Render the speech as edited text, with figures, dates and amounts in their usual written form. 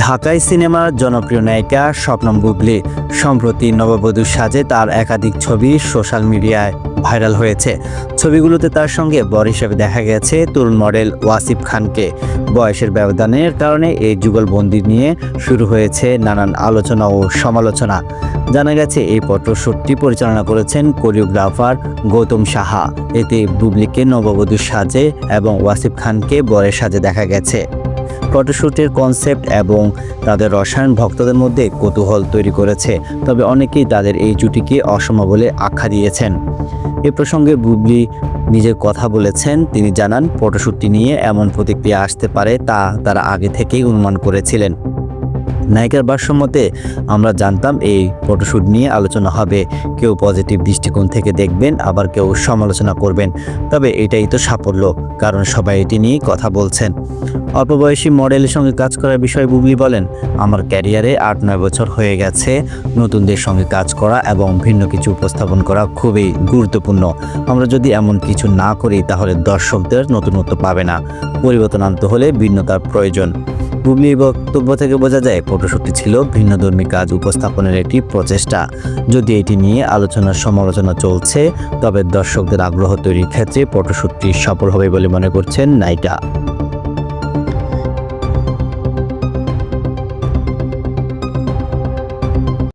ঢাকাই সিনেমার জনপ্রিয় নায়িকা শবনম বুবলী সম্প্রতি নববধূর সাজে তার একাধিক ছবি সোশ্যাল মিডিয়ায় ভাইরাল হয়েছে। ছবিগুলোতে তার সঙ্গে বর হিসেবে দেখা গেছে তরুণ মডেল ওয়াসিফ খানকে। বয়সের ব্যবধানের কারণে এই যুগলবন্দি নিয়ে শুরু হয়েছে নানান আলোচনা ও সমালোচনা। জানা গেছে এই ফটোশ্যুটটি পরিচালনা করেছেন কোরিওগ্রাফার গৌতম সাহা। এতে বুবলীকে নববধূর সাজে এবং ওয়াসিফ খানকে বরের সাজে দেখা গেছে। ফটোশ্যুটের কনসেপ্ট এবং তাদের রসায়ন ভক্তদের মধ্যে কৌতূহল তৈরি করেছে, তবে অনেকেই তাদের এই জুটিকে অসম বলে আখ্যা দিয়েছেন। এ প্রসঙ্গে বুবলী নিজের কথা বলেছেন। তিনি জানান, ফটোশ্যুটটি নিয়ে এমন প্রতিক্রিয়া আসতে পারে তা তারা আগে থেকেই অনুমান করেছিলেন। নায়িকার ভাষ্যমতে, আমরা জানতাম এই ফটোশ্যুট নিয়ে আলোচনা হবে। কেউ পজিটিভ দৃষ্টিকোণ থেকে দেখবেন, আবার কেউ সমালোচনা করবেন। তবে এটাই তো সাফল্য, কারণ সবাই এটি নিয়ে কথা বলছেন। অল্প বয়সী মডেলের সঙ্গে কাজ করার বিষয়ে বুবলী বলেন, আমার ক্যারিয়ারে 8-9 বছর হয়ে গেছে। নতুনদের সঙ্গে কাজ করা এবং ভিন্ন কিছু উপস্থাপন করা খুবই গুরুত্বপূর্ণ। আমরা যদি এমন কিছু না করি তাহলে দর্শকদের নতুনত্ব পাবে না। পরিবর্তন আনতে হলে ভিন্নতার প্রয়োজন। বুবলীর বক্তব্য থেকে বোঝা যায়, ফটোশ্যুটটি ছিল ভিন্নধর্মী কাজ উপস্থাপনের একটি প্রচেষ্টা। যদি এটি নিয়ে আলোচনা সমালোচনা চলছে, তবে দর্শকদের আগ্রহ তৈরির ক্ষেত্রে ফটোশ্যুটটি সফল হবে বলে মনে করছেন নায়িকা।